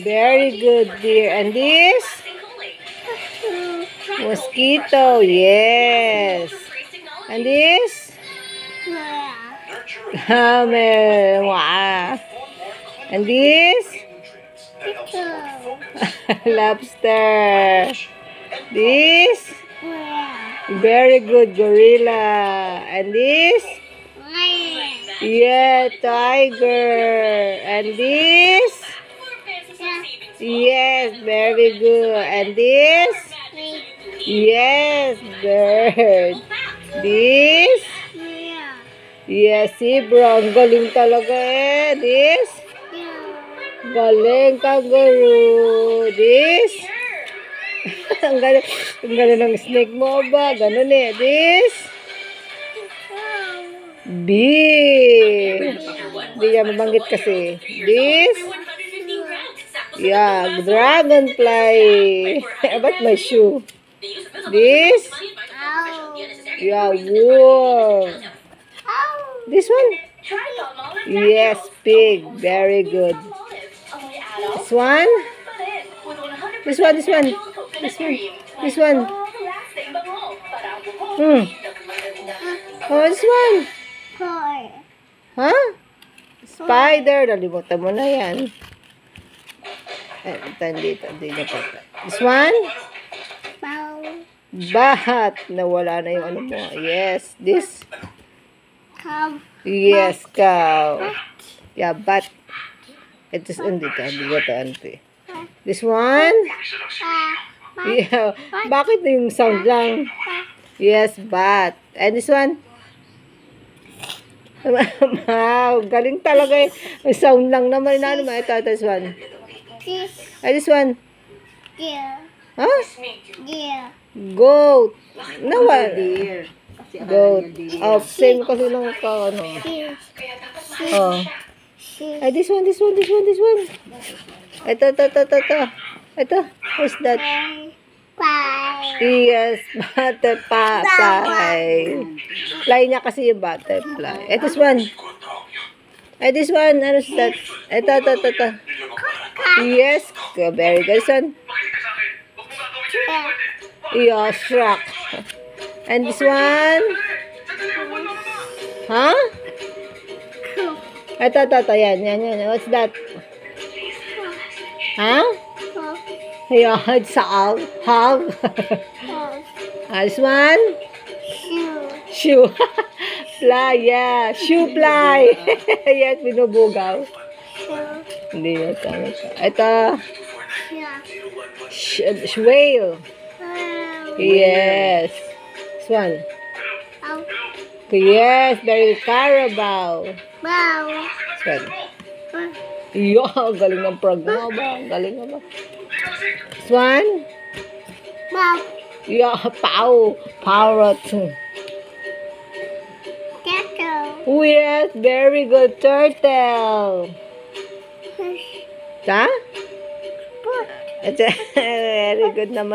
Very good, dear. And this? Mosquito. Yes. And this? Camel. Wow. And this? Lobster. This? Very good, gorilla. And this? Yeah, tiger. And this? Yes, very good. And this? Yes, bird. This? Yes, zebra. Ang galing talaga eh. This? Galing, kangaroo. This? ang galing ng snake mo ba? Ganun eh. This? Bee. Hindi niya mabanggit kasi. This? Yeah, dragonfly. Ba't may shoe? This? Yeah, wolf. This one? Yes, pig. Very good. This one? This one, this one. This one. This one. Oh, this one. Huh? Spider. Nalimutan mo na yan. Dito. This one? Bat. Nawala na yung ano mo. Yes. This? Yes, cow. Yeah, bat. Ito dito. This one? Yeah. Bakit yung sound lang? Yes, bat. And this one? Wow, galing talaga eh. May sound lang naman. Ito, this one. This one? Huh? Goat. Deer. Goat. Oh, same kasi lang ka, ano. Oh. This one. Ito. What's that? Yes, butterfly. Fly niya kasi yung butterfly. This one. This one. What's that? Ito. Yes, very good. This one. Yeah, shrek. And this one? Huh? Ito. Yan. What's that? Huh? Yeah, it's a hog. This one? Shoe. Fly, yeah. Shoe fly. Yes, binubugaw. Hindi na talaga. Ito. Whale. Yes. This one. Yes, very carabao. This one. Yo, galing ng prog mo ba? Galing mo ba? This one? Yeah, parrot. Oh, yes, very good. Turtle. Ha? Very good naman.